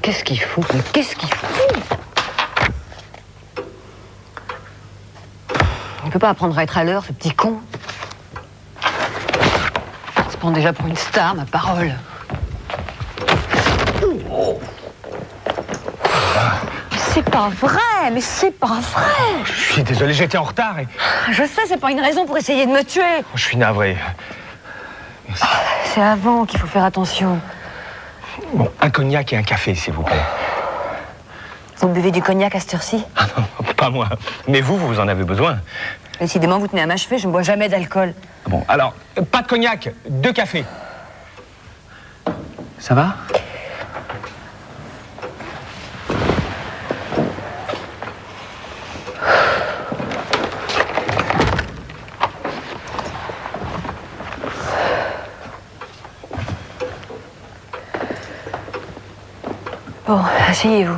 qu'est-ce qu'il fout? Mais qu'est-ce qu'il fout? Il peut pas apprendre à être à l'heure, ce petit con. Il se prend déjà pour une star, ma parole. Oh. C'est pas vrai, mais c'est pas vrai. Je suis désolé, j'étais en retard et... Je sais, c'est pas une raison pour essayer de me tuer. Je suis navré. Merci. C'est avant qu'il faut faire attention. Bon, un cognac et un café, s'il vous plaît. Vous buvez du cognac à cette heure-ci? Ah non, pas moi. Mais vous en avez besoin. Décidément, vous tenez à m'achever, je ne bois jamais d'alcool. Bon, alors, pas de cognac, 2 cafés. Ça va? Bon, asseyez-vous.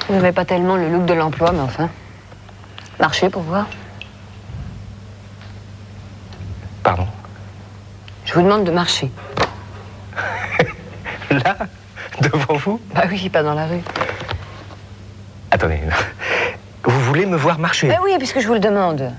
Vous n'avez pas tellement le look de l'emploi, mais enfin. Marchez pour voir. Pardon? Je vous demande de marcher. Là? Devant vous? Bah oui, pas dans la rue. Attendez. Vous voulez me voir marcher? Bah oui, puisque je vous le demande.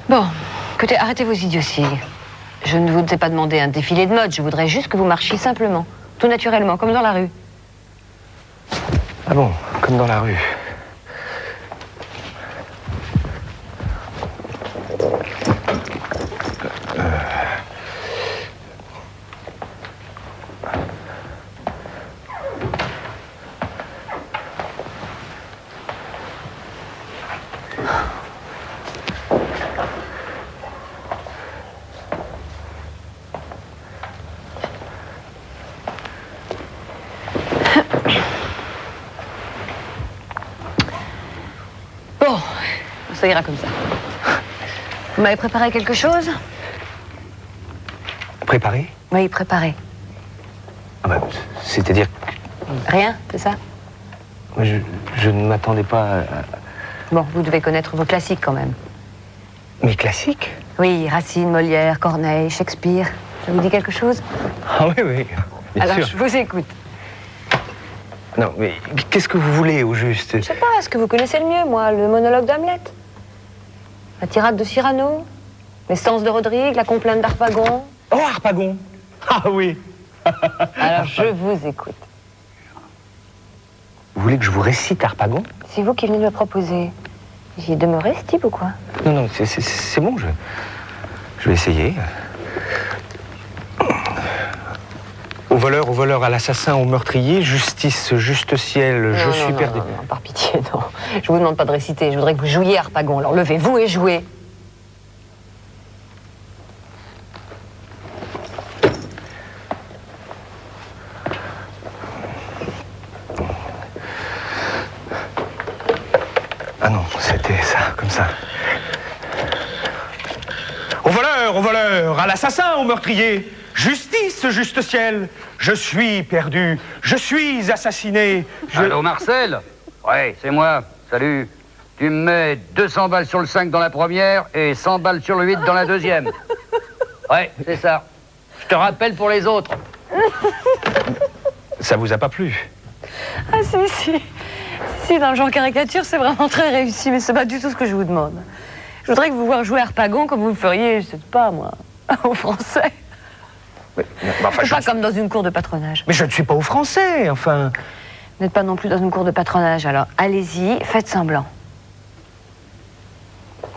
Bon, écoutez, arrêtez vos idioties. Je ne vous ai pas demandé un défilé de mode, je voudrais juste que vous marchiez simplement, tout naturellement, comme dans la rue. Ah bon, comme dans la rue. Bon, ça ira comme ça. Vous m'avez préparé quelque chose? Préparé? Oui, préparé. Ah bah, c'est-à-dire Rien, c'est ça? que je ne m'attendais pas à... Bon, vous devez connaître vos classiques quand même. Mes classiques? Oui, Racine, Molière, Corneille, Shakespeare. Ça vous dit quelque chose? Ah oui, bien Alors, sûr. je vous écoute. Non, mais qu'est-ce que vous voulez, au juste? Je sais pas, est-ce que vous connaissez le mieux, moi? Le monologue d'Hamlet? La tirade de Cyrano? Les stances de Rodrigue? La complainte d'Harpagon? Oh, Harpagon! Ah oui! Alors, je vous écoute. Vous voulez que je vous récite Harpagon? C'est vous qui venez de me proposer. J'y ai demeuré, ce type, ou quoi? Non, c'est bon, je vais essayer. Au voleur, à l'assassin, au meurtrier, justice, juste ciel, je suis perdu. Non, par pitié, non. Je vous demande pas de réciter, je voudrais que vous jouiez Harpagon. Alors levez-vous et jouez. Ah non, c'était ça, comme ça. Au voleur, à l'assassin, au meurtrier, justice, juste ciel, je suis perdu, je suis assassiné, Allô, Marcel? Ouais, c'est moi, salut. Tu me mets 200 balles sur le 5 dans la première et 100 balles sur le 8 dans la deuxième. Ouais, c'est ça. Je te rappelle pour les autres. Ça vous a pas plu? Ah si, dans le genre caricature, c'est vraiment très réussi, mais c'est pas du tout ce que je vous demande. Je voudrais que vous voir jouer Harpagon comme vous le feriez, je sais pas, moi, au français. Mais enfin, C'est pas comme dans une cour de patronage. Mais je ne suis pas au français, enfin. Vous n'êtes pas non plus dans une cour de patronage, alors allez-y, faites semblant.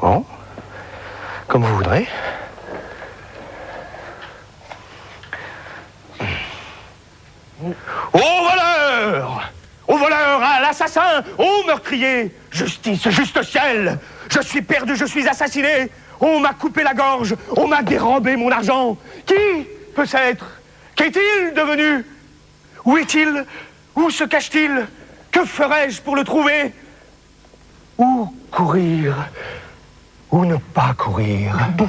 Bon, comme vous voudrez. Au voleur! assassin, ô meurtrier! Justice, juste ciel! Je suis perdu, je suis assassiné! On m'a coupé la gorge, on m'a dérobé mon argent! Qui peut être? Qu'est-il devenu? Où est-il? Où se cache-t-il? Que ferais-je pour le trouver? Où courir? Où ne pas courir? Bon,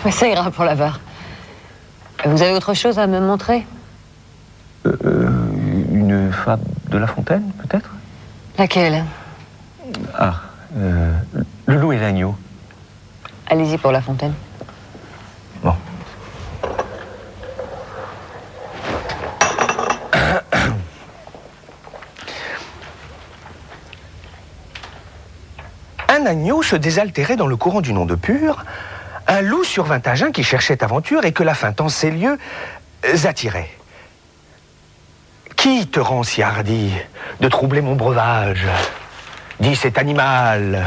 mais ça ira pour la VAR. Vous avez autre chose à me montrer? Une fable de La Fontaine, peut-être? Laquelle? Ah, Le loup et l'agneau. Allez-y pour La Fontaine. Bon. Un agneau se désaltérait dans le courant d'une onde pure. Un loup survint à jeun qui cherchait aventure et que la faim en ces lieux attirait. Qui te rend si hardi de troubler mon breuvage? Dis cet animal,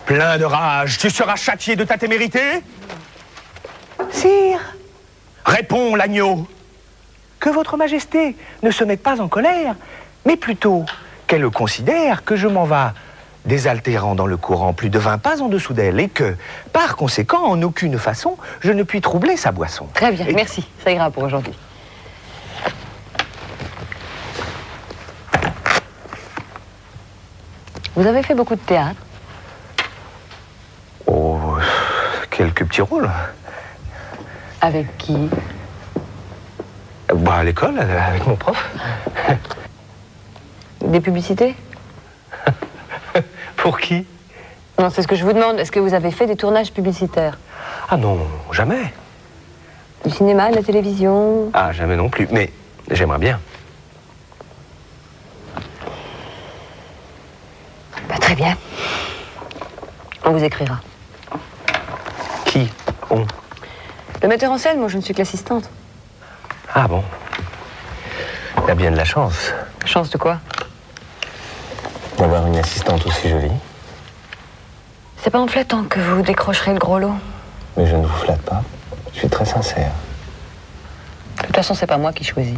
plein de rage, tu seras châtié de ta témérité? Sire, répond l'agneau, que votre majesté ne se mette pas en colère, mais plutôt qu'elle considère que je m'en vas désaltérant dans le courant plus de 20 pas en dessous d'elle et que, par conséquent, en aucune façon, je ne puis troubler sa boisson. Très bien, merci. Ça ira pour aujourd'hui. Vous avez fait beaucoup de théâtre? Oh, quelques petits rôles. Avec qui? Bah, à l'école, avec mon prof. Des publicités? Pour qui? Non, c'est ce que je vous demande. Est-ce que vous avez fait des tournages publicitaires? Ah non, jamais. Du cinéma, de la télévision? Ah, jamais non plus, mais j'aimerais bien. Bah, très bien. On vous écrira. Qui? On? Le metteur en scène, moi je ne suis que l'assistante. Ah bon? Il a bien de la chance. Chance de quoi? D'avoir une assistante aussi jolie. C'est pas en flattant que vous décrocherez le gros lot. Mais je ne vous flatte pas. Je suis très sincère. De toute façon, c'est pas moi qui choisis.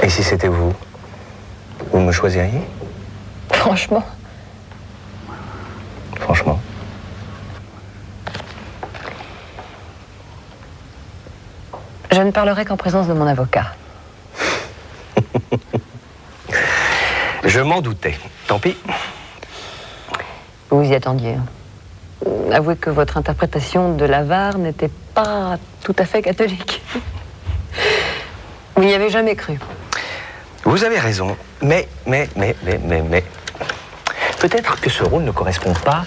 Et si c'était vous? Vous me choisiriez? Franchement. Franchement. Je ne parlerai qu'en présence de mon avocat. Je m'en doutais. Tant pis. Vous vous y attendiez. Avouez que votre interprétation de l'avare n'était pas tout à fait catholique. Vous n'y avez jamais cru. Vous avez raison. Mais. Peut-être que ce rôle ne correspond pas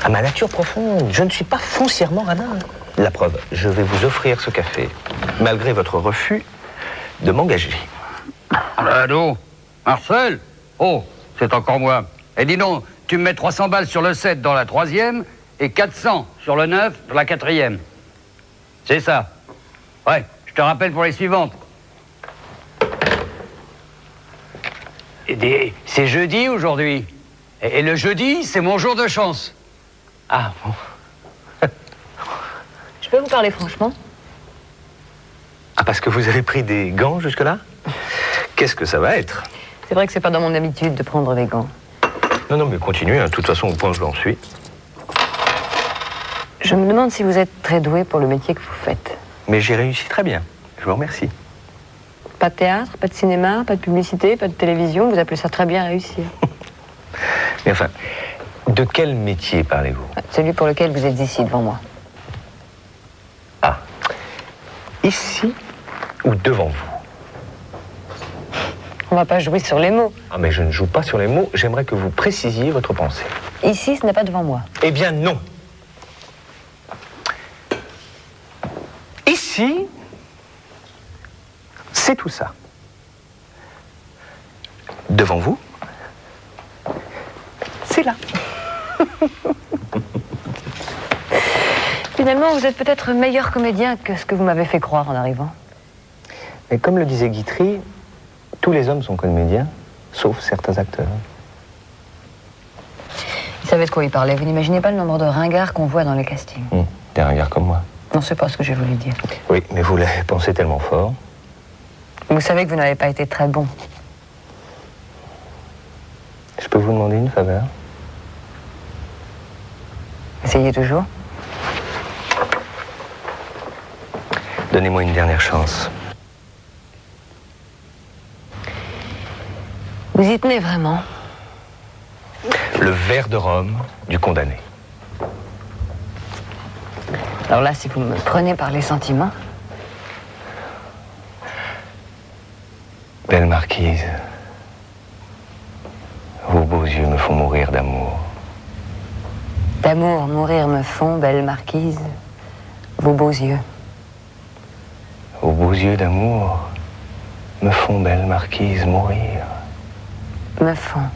à ma nature profonde. Je ne suis pas foncièrement radin. La preuve, je vais vous offrir ce café, malgré votre refus de m'engager. Allô? Marcel? Oh, c'est encore moi. Et dis donc, tu me mets 300 balles sur le 7 dans la 3e et 400 sur le 9 dans la 4e. C'est ça. Ouais, je te rappelle pour les suivantes. C'est jeudi aujourd'hui. Et le jeudi, c'est mon jour de chance. Ah bon? Je peux vous parler franchement? Ah, parce que vous avez pris des gants jusque-là? Qu'est-ce que ça va être? C'est vrai que c'est pas dans mon habitude de prendre des gants. Non, mais continuez, hein. De toute façon, au point où je l'en suis. Je me demande si vous êtes très doué pour le métier que vous faites. Mais j'ai réussi très bien. Je vous remercie. Pas de théâtre, pas de cinéma, pas de publicité, pas de télévision. Vous appelez ça très bien réussir. Mais enfin, de quel métier parlez-vous? Celui pour lequel vous êtes ici devant moi. Ah. Ici ou devant vous? On va pas jouer sur les mots. Ah, mais je ne joue pas sur les mots. J'aimerais que vous précisiez votre pensée. Ici, ce n'est pas devant moi. Eh bien, non. Ici, c'est tout ça. Devant vous, c'est là. Finalement, vous êtes peut-être meilleur comédien que ce que vous m'avez fait croire en arrivant. Mais comme le disait Guitry, tous les hommes sont comédiens, sauf certains acteurs. Il savait de quoi il parlait. Vous n'imaginez pas le nombre de ringards qu'on voit dans les castings. Des ringards comme moi. Non, c'est pas ce que j'ai voulu dire. Oui, mais vous l'avez pensé tellement fort. Vous savez que vous n'avez pas été très bon. vous demander une faveur? Essayez toujours. Donnez-moi une dernière chance. Vous y tenez vraiment? Le verre de rhum du condamné. Alors là, si vous me prenez par les sentiments... Belle marquise, vos beaux yeux me font mourir d'amour. D'amour, mourir me font, belle marquise, vos beaux yeux. Vos beaux yeux d'amour me font, belle marquise, mourir. Me font.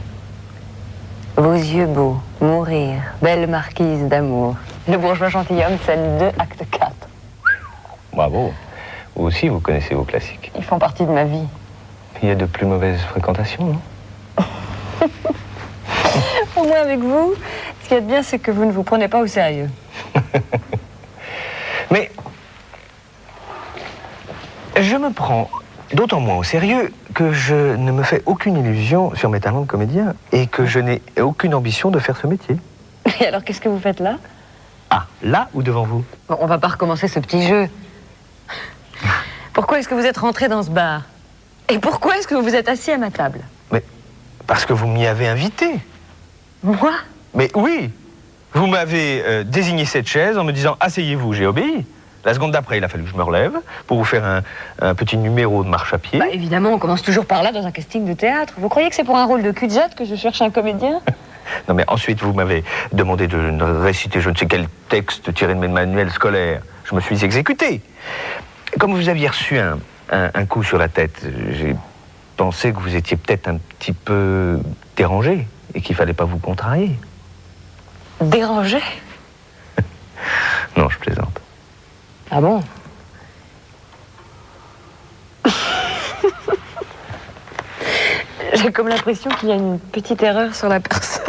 Vos yeux beaux, mourir, belle marquise d'amour. Le bourgeois gentilhomme, scène 2, acte 4. Bravo. Vous aussi, vous connaissez vos classiques. Ils font partie de ma vie. Il y a de plus mauvaises fréquentations, non? Au moins avec vous, ce qu'il y a de bien, c'est que vous ne vous prenez pas au sérieux. Mais je me prends d'autant moins au sérieux que je ne me fais aucune illusion sur mes talents de comédien et que je n'ai aucune ambition de faire ce métier. Et alors, qu'est-ce que vous faites là? Ah, là ou devant vous? Bon, on va pas recommencer ce petit jeu. Pourquoi est-ce que vous êtes rentré dans ce bar? Et pourquoi est-ce que vous vous êtes assis à ma table? Mais parce que vous m'y avez invité. Moi? Mais oui, vous m'avez désigné cette chaise en me disant « Asseyez-vous », j'ai obéi. La seconde d'après, il a fallu que je me relève pour vous faire un petit numéro de marche à pied. Bah évidemment, on commence toujours par là dans un casting de théâtre. Vous croyez que c'est pour un rôle de cul-de-jatte que je cherche un comédien? Non mais ensuite, vous m'avez demandé de réciter je ne sais quel texte tiré de mes manuels scolaires. Je me suis exécuté. Comme vous aviez reçu un coup sur la tête, j'ai pensé que vous étiez peut-être un petit peu dérangé et qu'il fallait pas vous contrarier. Dérangé? Non, je plaisante. Ah bon? J'ai comme l'impression qu'il y a une petite erreur sur la personne.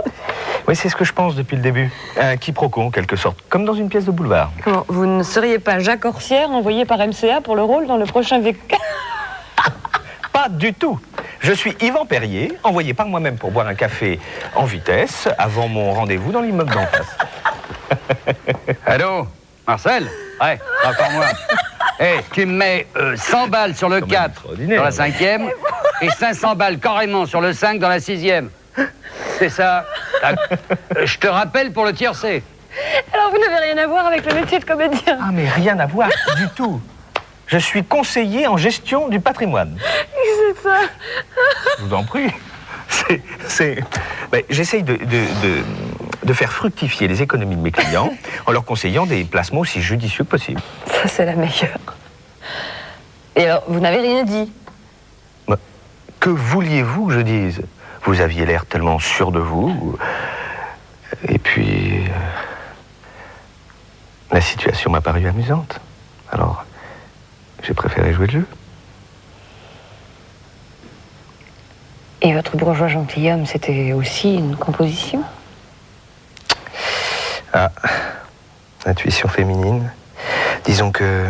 Oui, c'est ce que je pense depuis le début. Un quiproquo, en quelque sorte, comme dans une pièce de boulevard. Comment, vous ne seriez pas Jacques Orsière envoyé par MCA pour le rôle dans le prochain VK? Pas du tout. Je suis Yvan Perrier, envoyé par moi-même pour boire un café en vitesse avant mon rendez-vous dans l'immeuble d'en face. Allô? Marcel? Ouais, c'est encore moi. Eh, tu me mets 100 balles sur le Quand même 4 extraordinaire. dans la 5e et 500 balles carrément sur le 5 dans la 6e. C'est ça. Je te rappelle pour le tiercé. Alors vous n'avez rien à voir avec le métier de comédien? Ah, mais rien à voir du tout. Je suis conseiller en gestion du patrimoine. C'est ça. Je vous en prie. Ben, j'essaye de faire fructifier les économies de mes clients en leur conseillant des placements aussi judicieux que possible. Ça, c'est la meilleure. Et alors, vous n'avez rien dit? Ben, que vouliez-vous que je dise? Vous aviez l'air tellement sûr de vous. Et puis... la situation m'a paru amusante. Alors, j'ai préféré jouer le jeu. Et votre bourgeois gentilhomme, c'était aussi une composition? Ah, intuition féminine. Disons que...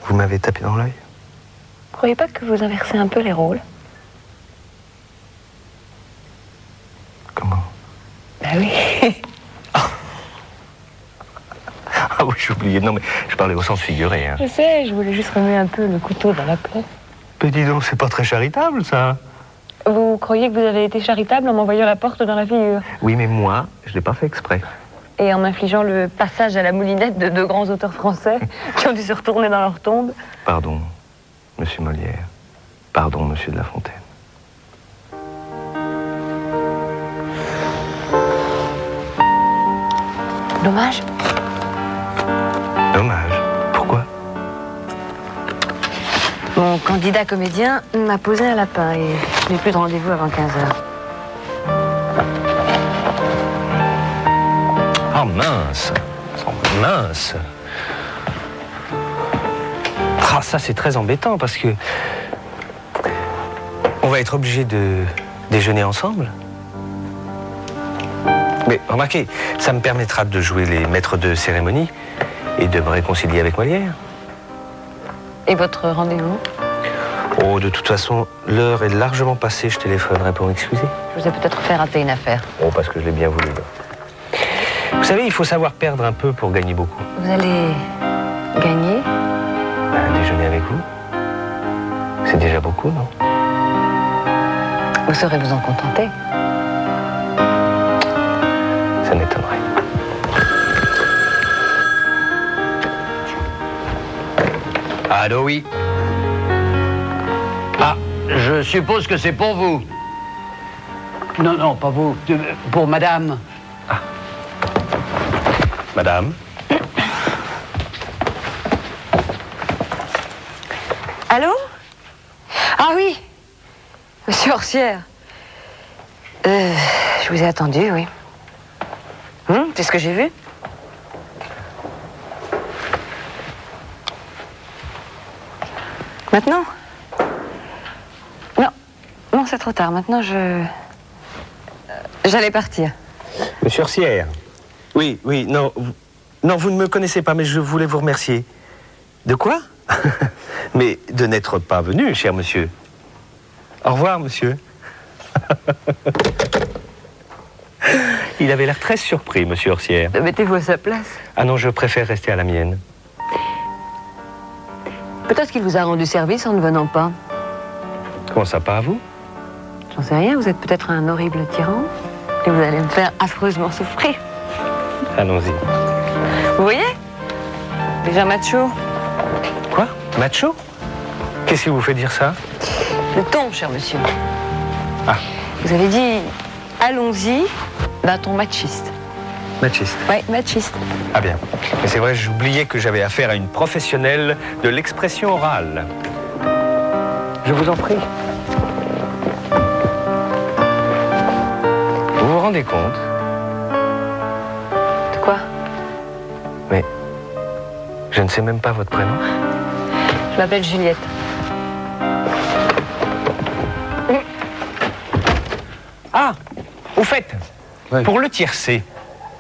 vous m'avez tapé dans l'œil. Vous croyez pas que vous inversez un peu les rôles? Comment? Bah oui. Ah oui, j'ai oublié. Non, mais je parlais au sens figuré. Hein. Je sais, je voulais juste remuer un peu le couteau dans la plaie. Mais dis donc, c'est pas très charitable, ça. Vous croyez que vous avez été charitable en m'envoyant la porte dans la figure? Oui, mais moi, je l'ai pas fait exprès. Et en m'infligeant le passage à la moulinette de deux grands auteurs français qui ont dû se retourner dans leur tombe? Pardon, monsieur Molière. Pardon, monsieur de La Fontaine. Dommage. Dommage. Pourquoi? Mon candidat comédien m'a posé un lapin et je n'ai plus de rendez-vous avant 15h. Ah, mince. Oh, mince. Ah, ça, c'est très embêtant parce que... on va être obligé de déjeuner ensemble. Mais remarquez, ça me permettra de jouer les maîtres de cérémonie et de me réconcilier avec Molière. Et votre rendez-vous? Oh, de toute façon, l'heure est largement passée, je téléphonerai pour m'excuser. Je vous ai peut-être fait rater une affaire. Oh, parce que je l'ai bien voulu. Vous savez, il faut savoir perdre un peu pour gagner beaucoup. Vous allez gagner? Déjeuner avec vous, c'est déjà beaucoup, non? Vous saurez vous en contenter. Ça m'étonnerait. Allô, oui. Ah, je suppose que c'est pour vous. Non, non, pas vous. Pour madame. Madame? Allô? Ah oui, Monsieur Orsière. Je vous ai attendu, oui. C'est ce que j'ai vu? Maintenant? Non, non, c'est trop tard. Maintenant, j'allais partir. Monsieur Orsière. Oui, oui, non, non, vous ne me connaissez pas, mais je voulais vous remercier. De quoi? Mais de n'être pas venu, cher monsieur. Au revoir, monsieur. Il avait l'air très surpris, monsieur Orsière. Mettez-vous à sa place. Ah non, je préfère rester à la mienne. Peut-être qu'il vous a rendu service en ne venant pas. Comment ça, pas à vous? J'en sais rien, vous êtes peut-être un horrible tyran. Et vous allez me faire affreusement souffrir. Allons-y. Vous voyez? Déjà macho. Quoi? Macho? Qu'est-ce qui vous fait dire ça? Le ton, cher monsieur. Ah. Vous avez dit, allons-y, d'un ton machiste. Machiste. Oui, machiste. Ah bien. Mais c'est vrai, j'oubliais que j'avais affaire à une professionnelle de l'expression orale. Je vous en prie. Vous vous rendez compte? De quoi? Mais je ne sais même pas votre prénom. Je m'appelle Juliette. Ah, au fait, Oui. pour le tiercé,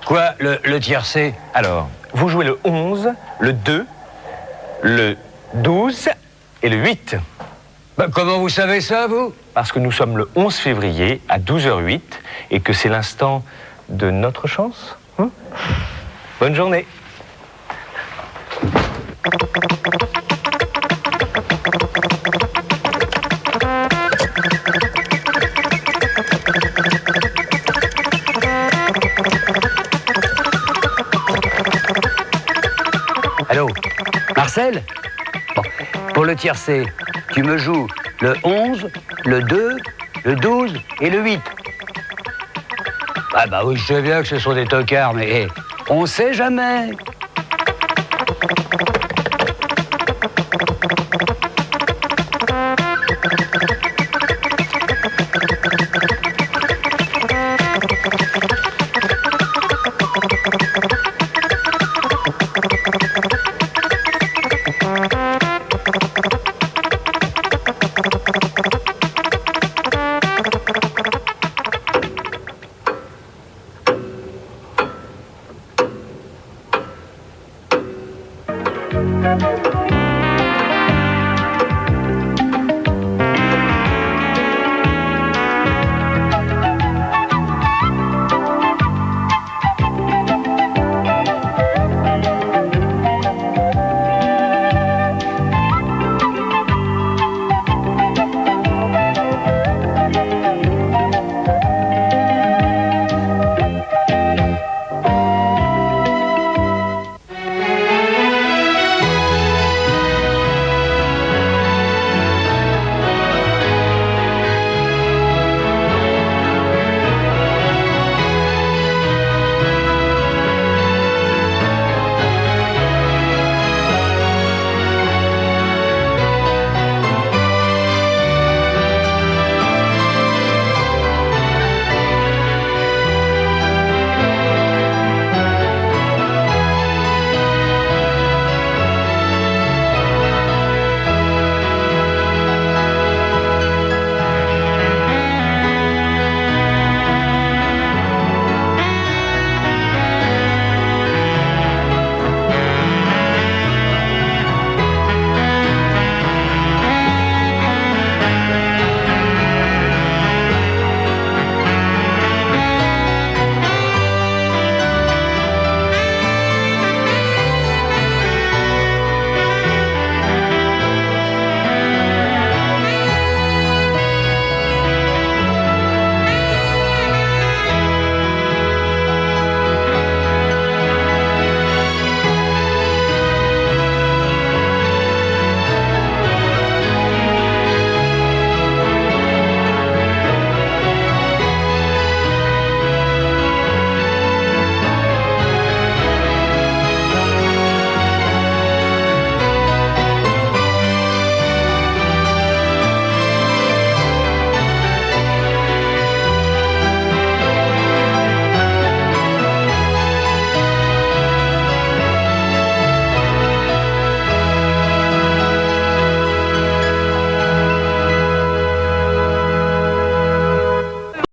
Quoi, le tiercé? alors, vous jouez le 11, le 2, le 12 et le 8. Bah, comment vous savez ça, vous? Parce que nous sommes le 11 février à 12h08 et que c'est l'instant de notre chance. Bonne journée. Allô? Marcel? Bon, pour le tiercé, tu me joues le 11, le 2, le 12 et le 8. Ah bah oui, je sais bien que ce sont des tocards, mais on sait jamais.